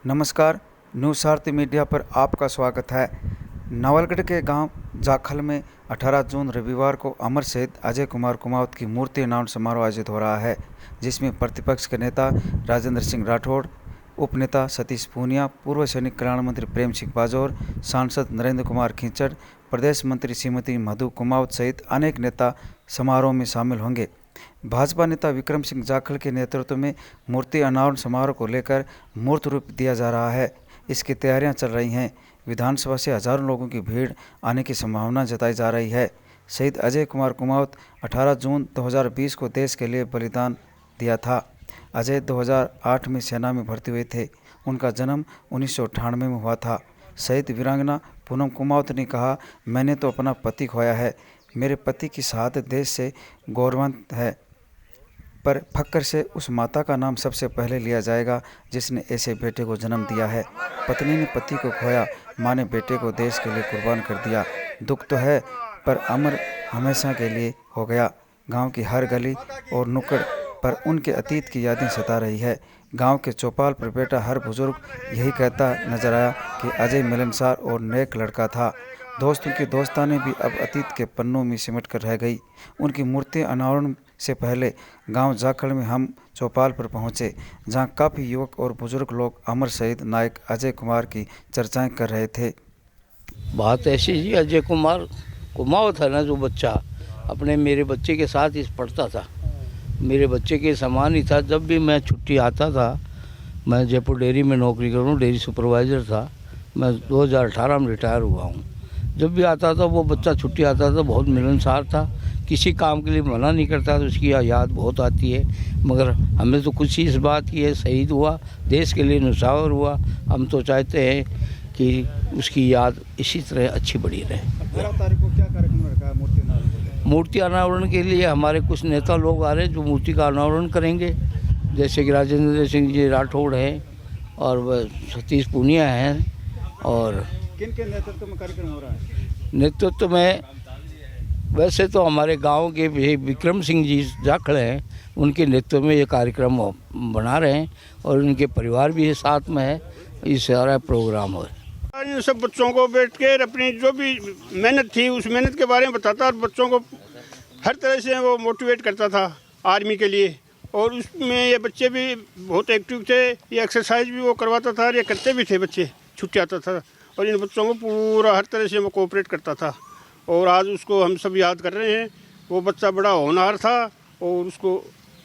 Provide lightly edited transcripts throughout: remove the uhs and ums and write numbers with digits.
नमस्कार, न्यू सारथी मीडिया पर आपका स्वागत है। नवलगढ़ के गांव जाखल में 18 जून रविवार को अमर शहीद अजय कुमार कुमावत की मूर्ति अनावरण समारोह आयोजित हो रहा है, जिसमें प्रतिपक्ष के नेता राजेंद्र सिंह राठौड़, उपनेता सतीश पूनिया, पूर्व सैनिक कल्याण मंत्री प्रेम सिंह बाजौर, सांसद नरेंद्र कुमार खींचड़, प्रदेश मंत्री श्रीमती मधु कुमावत सहित अनेक नेता समारोह में शामिल होंगे। भाजपा नेता विक्रम सिंह जाखल के नेतृत्व में मूर्ति अनावरण समारोह को लेकर मूर्त रूप दिया जा रहा है। इसकी तैयारियां चल रही हैं। विधानसभा से हजारों लोगों की भीड़ आने की संभावना जताई जा रही है। शहीद अजय कुमार कुमावत 18 जून 2020 को देश के लिए बलिदान दिया था। अजय 2008 में सेना में भर्ती हुए थे। उनका जन्म 1998 में हुआ था। शहीद वीरांगना पूनम कुमावत ने कहा, मैंने तो अपना पति खोया है। मेरे पति की शहादत देश से गौरवान्वित है, पर फक्र से उस माता का नाम सबसे पहले लिया जाएगा जिसने ऐसे बेटे को जन्म दिया है। पत्नी ने पति को खोया, माँ ने बेटे को देश के लिए कुर्बान कर दिया। दुख तो है, पर अमर हमेशा के लिए हो गया। गांव की हर गली और नुक्कड़ पर उनके अतीत की यादें सता रही है। गांव के चौपाल पर बैठा हर बुजुर्ग यही कहता नजर आया कि अजय मिलनसार और नेक लड़का था। दोस्तों की दोस्तानी भी अब अतीत के पन्नों में सिमट कर रह गई। उनकी मूर्ति अनावरण से पहले गांव जाखल में हम चौपाल पर पहुंचे, जहां काफ़ी युवक और बुजुर्ग लोग अमर शहीद नायक अजय कुमार की चर्चाएं कर रहे थे। बात ऐसी जी, अजय कुमार कुमावत था ना, जो बच्चा अपने मेरे बच्चे के साथ ही पढ़ता था, मेरे बच्चे के समान ही था। जब भी मैं छुट्टी आता था, मैं जयपुर डेयरी में नौकरी करूँ, डेयरी सुपरवाइज़र था। मैं 2018 में रिटायर हुआ हूँ। जब भी आता था वो बच्चा छुट्टी आता था, बहुत मिलनसार था, किसी काम के लिए मना नहीं करता था। उसकी याद बहुत आती है, मगर हमें तो कुछ ही इस बात की है, शहीद हुआ, देश के लिए न्यौछावर हुआ। हम तो चाहते हैं कि उसकी याद इसी तरह अच्छी बनी रहे। 18 तारीख को क्या कार्यक्रम रखा है मूर्ति अनावरण? मूर्ति अनावरण के लिए हमारे कुछ नेता लोग आ रहे हैं जो मूर्ति का अनावरण करेंगे, जैसे कि राजेंद्र सिंह जी राठौड़ हैं और सतीश पूनिया हैं। और किन के नेतृत्व में कार्यक्रम हो रहा है? नेतृत्व में वैसे तो हमारे गांव के विक्रम सिंह जी जाखल हैं, उनके नेतृत्व में ये कार्यक्रम बना रहे हैं और उनके परिवार भी साथ में है। ये सारा प्रोग्राम हो इन सब बच्चों को बैठ कर अपनी जो भी मेहनत थी उस मेहनत के बारे में बताता और बच्चों को हर तरह से वो मोटिवेट करता था आर्मी के लिए। और उसमें ये बच्चे भी बहुत एक्टिव थे, ये एक्सरसाइज भी वो करवाता था और ये करते भी थे। बच्चे छुट्टी आता था और इन बच्चों को पूरा हर तरह से वो कोऑपरेट करता था। और आज उसको हम सब याद कर रहे हैं। वो बच्चा बड़ा होनहार था और उसको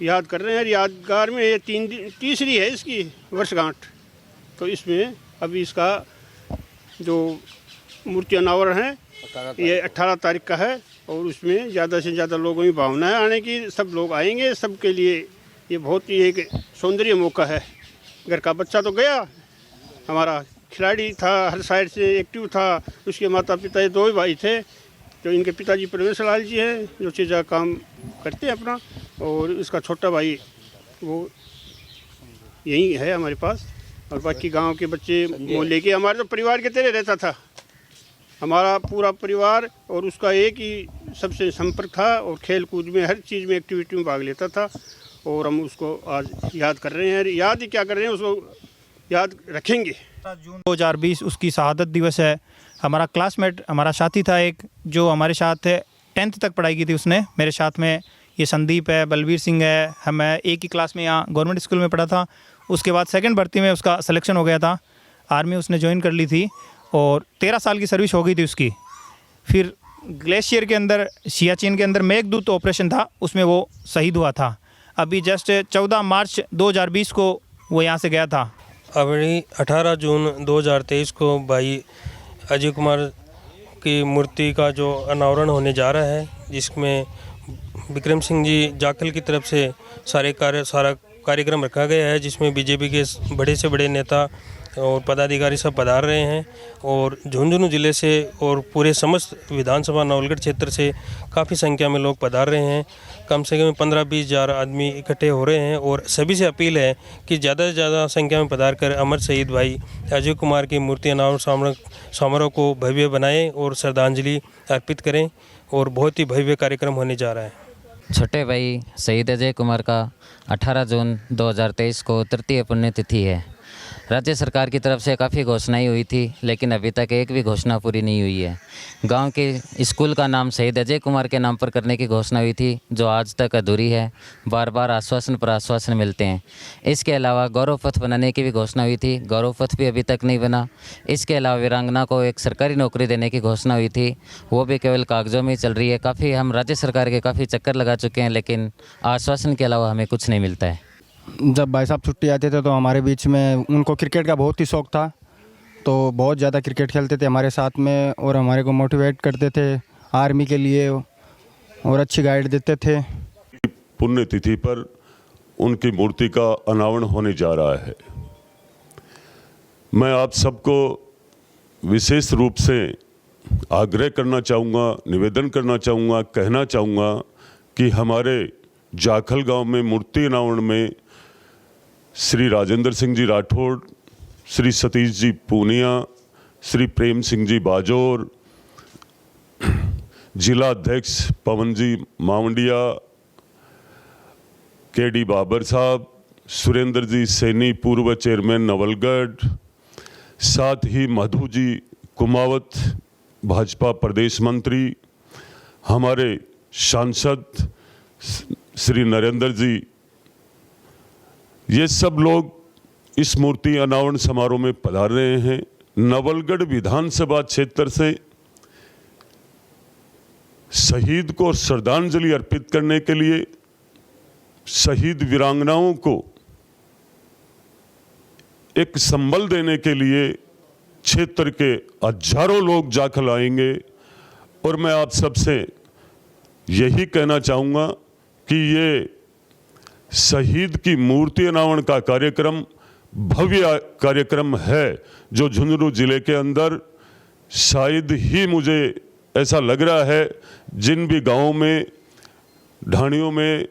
याद कर रहे हैं। यादगार में ये तीसरी है इसकी वर्षगांठ। तो इसमें अभी इसका जो मूर्ति अनावरण है ये 18 तारीख का है और उसमें ज़्यादा से ज़्यादा लोगों की भावना है आने की। सब लोग आएंगे, सबके लिए ये बहुत ही एक सौंदर्य मौका है। घर का बच्चा तो गया, हमारा खिलाड़ी था, हर साइड से एक्टिव था। उसके माता पिता ये दो ही भाई थे। जो इनके पिताजी परमेश्वर लाल जी हैं, जो चीज़ा काम करते हैं अपना, और इसका छोटा भाई वो यही है हमारे पास। और बाकी गांव के बच्चे मोहल्ले के हमारे तो परिवार के तरह रहता था हमारा पूरा परिवार। और उसका एक ही सबसे संपर्क था और खेल कूद में हर चीज़ में एक्टिविटी में भाग लेता था। और हम उसको आज याद कर रहे हैं। याद ही क्या कर रहे हैं, उसको याद रखेंगे। जून 2020 उसकी शहादत दिवस है। हमारा क्लासमेट, हमारा साथी था एक, जो हमारे साथ 10th तक पढ़ाई की थी उसने मेरे साथ में। ये संदीप है, बलबीर सिंह है। हम एक ही क्लास में यहाँ गवर्नमेंट स्कूल में पढ़ा था। उसके बाद सेकंड भर्ती में उसका सिलेक्शन हो गया था, आर्मी उसने ज्वाइन कर ली थी और 13 साल की सर्विस हो गई थी उसकी। फिर ग्लेशियर के अंदर, सियाचिन के अंदर मेघदूत ऑपरेशन था, उसमें वो शहीद हुआ था। अभी जस्ट 14 मार्च 2020 को वो यहाँ से गया था। अभी 18 जून 2023 को भाई अजय कुमार की मूर्ति का जो अनावरण होने जा रहा है, जिसमें विक्रम सिंह जी जाखल की तरफ से सारा कार्यक्रम रखा गया है, जिसमें बीजेपी के बड़े से बड़े नेता और पदाधिकारी सब पधार रहे हैं। और झुंझुनू ज़िले से और पूरे समस्त विधानसभा नवलगढ़ क्षेत्र से काफ़ी संख्या में लोग पधार रहे हैं। कम से कम 15-20 हज़ार आदमी इकट्ठे हो रहे हैं। और सभी से अपील है कि ज़्यादा से ज़्यादा संख्या में पधार कर अमर शहीद भाई अजय कुमार की मूर्ति अनावरण समारोह को भव्य बनाएं और श्रद्धांजलि अर्पित करें। और बहुत ही भव्य कार्यक्रम होने जा रहा है। छोटे भाई शहीद अजय कुमार का 18 जून 2023 को तृतीय पुण्यतिथि है। राज्य सरकार की तरफ से काफ़ी घोषणाएं हुई थी, लेकिन अभी तक एक भी घोषणा पूरी नहीं हुई है। गांव के स्कूल का नाम शहीद अजय कुमार के नाम पर करने की घोषणा हुई थी, जो आज तक अधूरी है। बार बार आश्वासन पर आश्वासन मिलते हैं। इसके अलावा गौरव पथ बनाने की भी घोषणा हुई थी, गौरव पथ भी अभी तक नहीं बना। इसके अलावा वीरांगना को एक सरकारी नौकरी देने की घोषणा हुई थी, वो भी केवल कागजों में चल रही है। काफ़ी हम राज्य सरकार के काफ़ी चक्कर लगा चुके हैं, लेकिन आश्वासन के अलावा हमें कुछ नहीं मिलता है। जब भाई साहब छुट्टी आते थे तो हमारे बीच में उनको क्रिकेट का बहुत ही शौक़ था, तो बहुत ज़्यादा क्रिकेट खेलते थे हमारे साथ में और हमारे को मोटिवेट करते थे आर्मी के लिए और अच्छी गाइड देते थे। पुण्यतिथि पर उनकी मूर्ति का अनावरण होने जा रहा है। मैं आप सबको विशेष रूप से आग्रह करना चाहूँगा, निवेदन करना चाहूँगा, कहना चाहूँगा कि हमारे जाखल गांव में मूर्ति अनावरण में श्री राजेंद्र सिंह जी राठौड़, श्री सतीश जी पूनिया, श्री प्रेम सिंह जी बाजोर, जिला अध्यक्ष पवन जी मावंडिया, केडी बाबर साहब, सुरेंद्र जी सैनी पूर्व चेयरमैन नवलगढ़, साथ ही मधु जी कुमावत भाजपा प्रदेश मंत्री, हमारे सांसद श्री नरेंद्र जी, ये सब लोग इस मूर्ति अनावरण समारोह में पधार रहे हैं। नवलगढ़ विधानसभा क्षेत्र से शहीद को श्रद्धांजलि अर्पित करने के लिए, शहीद वीरांगनाओं को एक संबल देने के लिए क्षेत्र के हजारों लोग जाखल आएंगे। और मैं आप सबसे यही कहना चाहूँगा कि ये शहीद की मूर्ति अनावरण का कार्यक्रम भव्य कार्यक्रम है, जो झुंझुनू जिले के अंदर शायद ही, मुझे ऐसा लग रहा है, जिन भी गांवों में, ढाणियों में,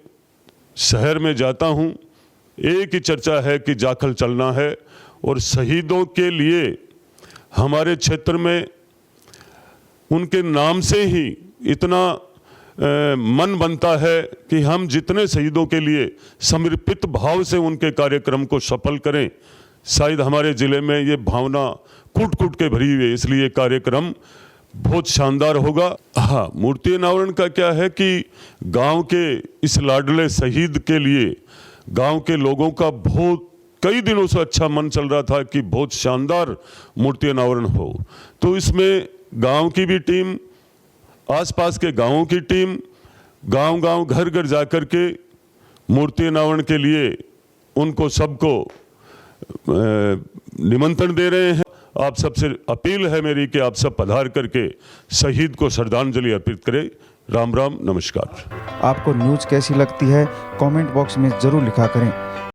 शहर में जाता हूं, एक ही चर्चा है कि जाखल चलना है। और शहीदों के लिए हमारे क्षेत्र में उनके नाम से ही इतना मन बनता है कि हम जितने शहीदों के लिए समर्पित भाव से उनके कार्यक्रम को सफल करें, शायद हमारे ज़िले में ये भावना कूट कूट के भरी हुई है, इसलिए कार्यक्रम बहुत शानदार होगा। हाँ, मूर्ति अनावरण का क्या है कि गांव के इस लाडले शहीद के लिए गांव के लोगों का बहुत कई दिनों से अच्छा मन चल रहा था कि बहुत शानदार मूर्ति अनावरण हो। तो इसमें गांव की भी टीम, आसपास के गांवों की टीम, गांव-गांव, घर-घर जाकर के मूर्ति अनावरण के लिए उनको सबको निमंत्रण दे रहे हैं। आप सबसे अपील है मेरी कि आप सब पधार करके शहीद को श्रद्धांजलि अर्पित करें। राम राम, नमस्कार। आपको न्यूज़ कैसी लगती है कमेंट बॉक्स में ज़रूर लिखा करें।